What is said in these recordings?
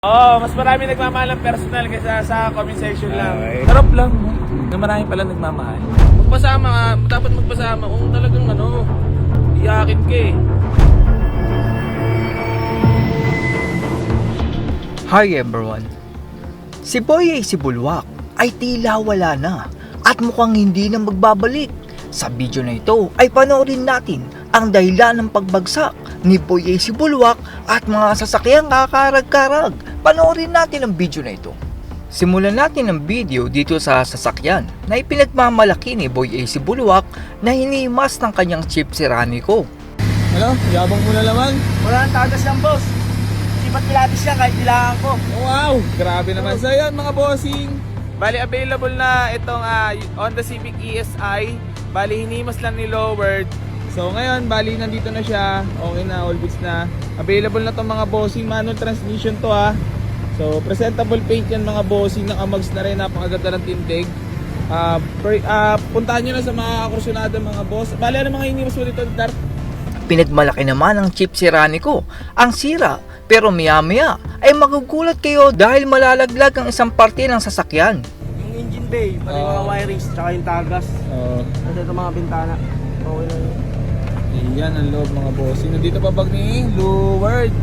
Oo, mas marami nagmamahal ng personal kaysa sa comment section lang. Okay. Sarap lang, no? Na marami pala nagmamahal. Magpasama ka, dapat magpasama kung talagang iyakin ka eh. Hi everyone! Si Boy AC Bulwak ay tila wala na at mukhang hindi na magbabalik. Sa video na ito ay panoorin natin ang dahilan ng pagbagsak ni Boy AC Bulwak at mga sasakyang kakarag-karag. Panoorin natin ang video na ito. Simulan natin ang video dito sa sasakyan na ipinagmamalaki ni Boy AC Bulwak na hinimas ng kanyang chief Serranico. Ano? Yabang mo na naman? Wala nang tagas yan, boss. Sipat pilates yan kahit bilangan ko. Oh, wow! Grabe naman. So yan mga bossing. Bali available na itong Honda Civic ESI. Bali hinimas lang ni Lowered. So ngayon, bali nandito na siya. Okay na, all goods na. Available na itong mga bossing. Manual transmission to ha. So presentable paint yan mga bossing. Nakamags na rin. Napakaganda ng tindig. Puntahan nyo na sa mga kursunada mga boss. Bali ano mga hinimas mo dito, Dart? Pinagmalaki naman ng Jeep Serranico ang sira, pero maya-maya ay magugulat kayo dahil malalaglag ang isang parte ng sasakyan. Yung engine bay, pati yung mga wirings, tsaka yung tagas. At ito mga bintana. Okay na yun. Ayan ang loob mga bossing. Nandito pa bag ni Lowered.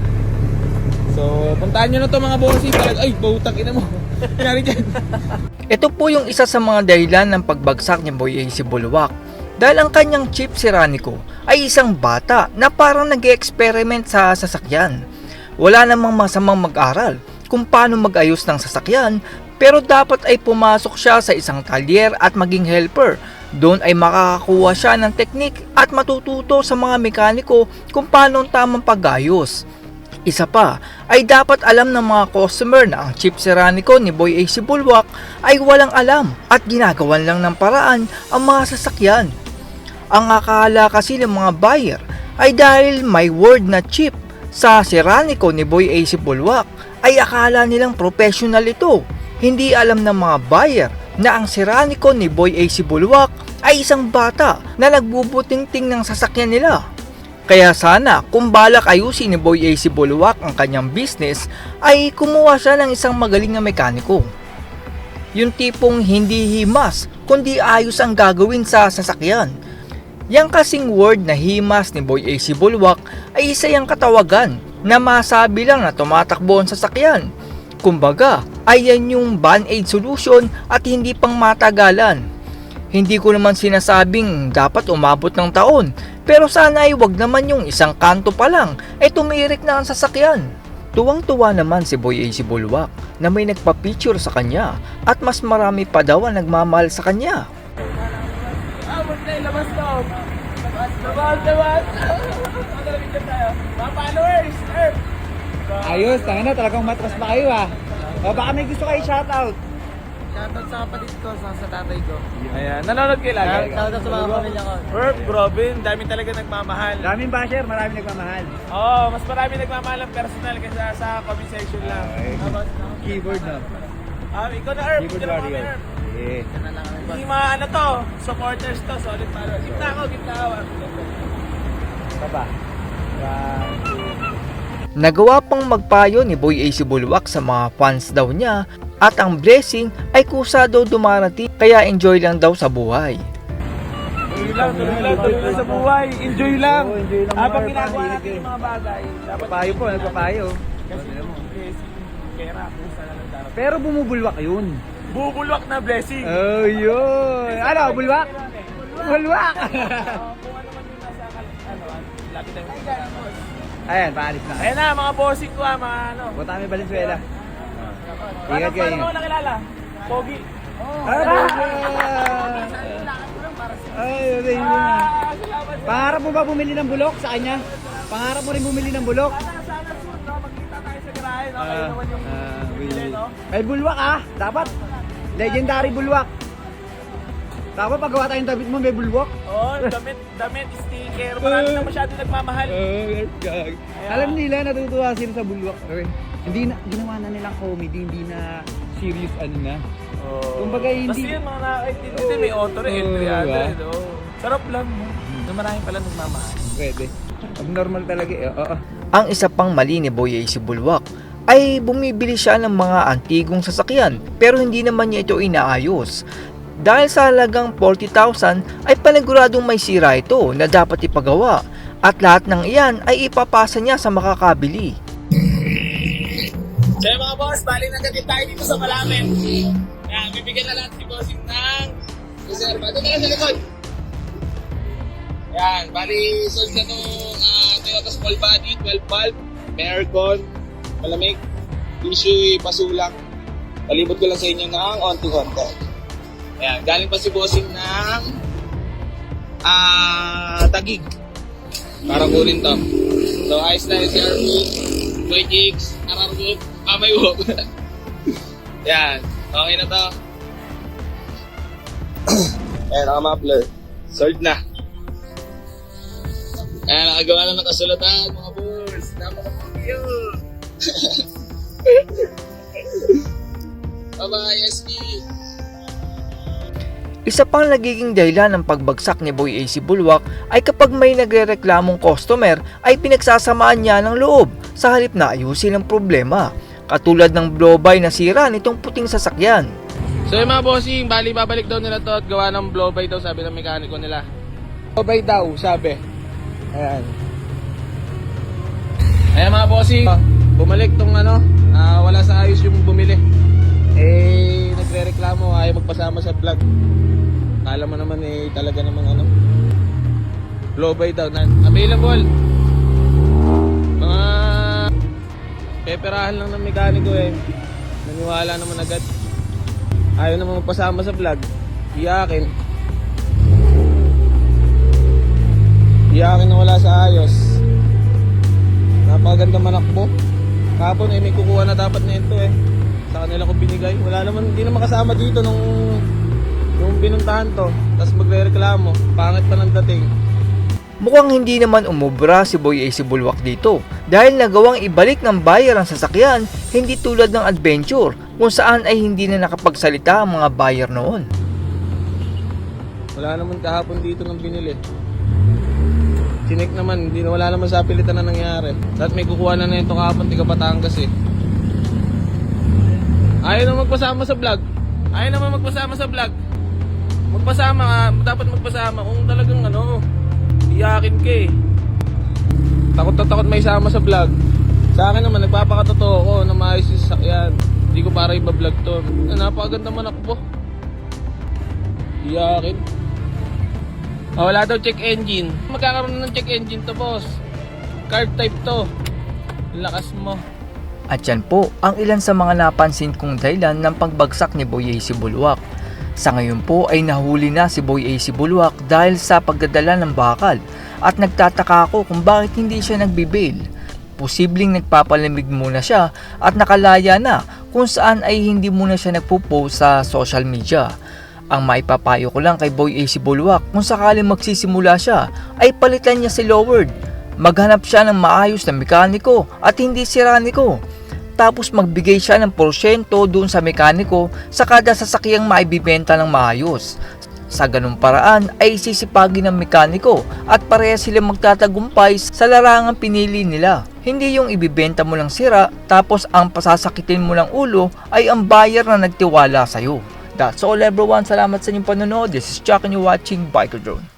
So puntahan nyo na to mga bossing. Ay, bautak ina mo. Pinari dyan. Ito po yung isa sa mga dahilan ng pagbagsak ni Boy AC Bulwak dahil ang kanyang Jeep Serranico ay isang bata na parang nag-experiment sa sasakyan. Wala namang masamang mag-aral kung paano mag-ayos ng sasakyan, pero dapat ay pumasok siya sa isang talyer at maging helper. Doon ay makakakuha siya ng teknik at matututo sa mga mekaniko kung paano ang tamang pag-ayos. Isa pa ay dapat alam ng mga customer na ang Jeep Serranico ni Boy AC Bulwak ay walang alam at ginagawan lang ng paraan ang mga sasakyan. Ang akala kasi ng mga buyer ay dahil may word na chip sa Serranico ni Boy AC Bulwak ay akala nilang professional ito. Hindi alam ng mga buyer na ang Serranico ni Boy AC Bulwak ay isang bata na nagbubutingting ng sasakyan nila. Kaya sana kung balak ayusin ni Boy AC Bulwak ang kanyang business ay kumuha siya ng isang magaling na mekaniko. Yung tipong hindi himas kundi ayos ang gagawin sa sasakyan. Yang kasing word na himas ni Boy AC Bulwak ay isa yung katawagan na masabi lang na tumatakbo ang sasakyan. Kumbaga, ay yan yung band-aid solution at hindi pang matagalan. Hindi ko naman sinasabing dapat umabot ng taon, pero sana ay wag naman yung isang kanto pa lang ay tumirik na ang sasakyan. Tuwang-tuwa naman si Boy AC Bulwak na may nagpa-picture sa kanya at mas marami pa daw ang nagmamahal sa kanya. Labas to. Labas. Matalabigyan tayo. Mga followers, sir. Ayos, tanga na, talagang matras pa kayo ah. O baka may gusto kayo shoutout. Shoutout sa kapatid ko, sa tatay ko. Ayan, nanonood kayo lagi. Shoutout sa mga pamilya ko. Grabe, dami talaga nagmamahal. Daming basher, maraming nagmamahal. Oo, mas marami nagmamahal ng personal kaysa sa comment section lang. Keyboard na. Ikaw na, Herb. Keyboard Ikaw na, warrior. Herb. Yeah. Yung mga supporters to, solid followers. Gitna ako. Baba. Nagawa pang magpayo ni Boy AC Bulwak sa mga fans daw niya at ang blessing ay kusa daw dumarating kaya enjoy lang daw sa buhay. Tuloy lang sa buhay. Enjoy lang. Oo, enjoy lang Habang mga ginagawa panghilig natin eh. yung mga bagay. Dapat Nagpapayo po, nagpapayo. Kasi blessing, pera, kusa na lang darating. Pero bumubulwak yun. Bubulwak na blessing. Oh, yun. Ano, bulwak? Bulwak! Kung ano man yung nasa lapit tayo. Ayan, paalis na. Ayan na, mga bossing ko mga Punta kami Valenzuela. Paano Ingat kayo. mo nakilala? Pogi. Ay, okay. Salamat sa Pangarap mo ba bumili ng bulok sa kanya? Pangarap mo rin bumili ng bulok? sana soon, no? Magkita tayo sa garahe, no? Kayo naman yung bibili, no? May bulwak ah, dapat. Legendary bulwak. Dapat paggawa tayong damit mo, may bulwak. Oo, damit, sticker. Marami na masyado nagmamahal. Alam nila, natutuwa sila sa bulwak. Okay. Hindi na, ginawa na nilang comedy, hindi na serious ano na. Kumbaga hindi. Kasi yung mga nakakaintindi, may auto rin, L300. Sarap lang, no? Na marami pala nagmamahal. Pwede. Abnormal talaga eh. Oo. Ang isa pang mali ni Boy AC Bulwak ay bumibili siya ng mga antigong sasakyan pero hindi naman niya ito inaayos. Dahil sa halagang 40,000 ay paniguradong may sira ito na dapat ipagawa at lahat ng iyan ay ipapasa niya sa makakabili. So mga boss, bali nagkatid tayo dito sa Malamen. Yan, bibigyan na lahat si Bossing ng reserva. Ito na lang sa likod. Yan, bali sold na itong Toyota Small Body, 12 valve, may aircon, malamig, tissue, pasulang. Palibot ko lang sa inyo ng onti-onti. Ayan, galing pa si Bossing ng Tagig. Para kunin to. So, ayos na yung CR Wood, Boy Jigs, RR Wood, Kamay Wood. Yan, okay na to. Ayan, naka-muffler. Sold na. Ayan, nakagawa na ng kasulatan, mga boss. Napaka-cute. Bye-bye, SB. Isa pang nagiging dahilan ng pagbagsak ni Boy AC Bulwak ay kapag may nagrereklamong customer ay pinagsasamaan niya ng loob sa halip na ayusin ang problema. Katulad ng blow-by na sira nitong puting sasakyan. So yung mga bossing, bali babalik daw nila to at gawa ng blow-by daw, sabi ng mekaniko nila. Blow-by daw, sabi. Ayan. Ayan mga bossing, bumalik tong wala sa ayos yung bumili. Eh, nagre-reklamo, ayaw magpasama sa vlog. Kala mo naman talaga namang blow-by daw na available. Mga peperahan lang ng mekaniko naniwala naman agad. Ayaw naman magpasama sa vlog. Iyakin na wala sa ayos. Napakaganda manakbo. Kapon may kukuha na dapat na ito sa kanila ko binigay. Wala naman, hindi naman kasama dito nung binuntahan to. Tapos magre-reklamo, pangit pa ng dating. Mukhang hindi naman umubra si Boy AC Bulwak dito dahil nagawang ibalik ng buyer ang sasakyan, hindi tulad ng Adventure kung saan ay hindi na nakapagsalita ang mga buyer noon. Wala naman kahapon dito nang binili. Chinek naman, wala naman sa pilitan na nangyari. At may kukuha na ito kahapon, tiga Batangas Ayaw na magpasama sa vlog. Ayaw naman magpasama sa vlog. Magpasama ka, dapat magpasama kung talagang iyakin ka Takot na takot may sama sa vlog. Sa akin naman, nagpapakatotoo ko na maayos yung sasakyan. Hindi ko para iba-vlog to. Napakaganda manakbo. Iyakin. Wala daw check engine. Magkakaroon ng check engine to, boss. Card type to. Lakas mo. At yan po ang ilan sa mga napansin kong dahilan ng pagbagsak ni Boy AC Bulwak. Sa ngayon po ay nahuli na si Boy AC Bulwak dahil sa pagdadala ng bakal at nagtataka ako kung bakit hindi siya nagbibail. Posibleng nagpapalamig muna siya at nakalaya na kung saan ay hindi muna siya nagpo-post sa social media. Ang maipapayo ko lang kay Boy AC Bulwak kung sakaling magsisimula siya ay palitan niya si Lowered. Maghanap siya ng maayos na mekaniko at hindi si Raniko. Tapos magbigay siya ng porsyento doon sa mekaniko sa kada sasakyang maibibenta ng maayos. Sa ganung paraan ay sisipagin ng mekaniko at pareha sila magtatagumpay sa larangang pinili nila. Hindi yung ibibenta mo lang sira tapos ang pasasakitin mo lang ulo ay ang buyer na nagtiwala sa'yo. That's all everyone. Salamat sa inyong panonood. This is Chuck and you're watching Biker Drone.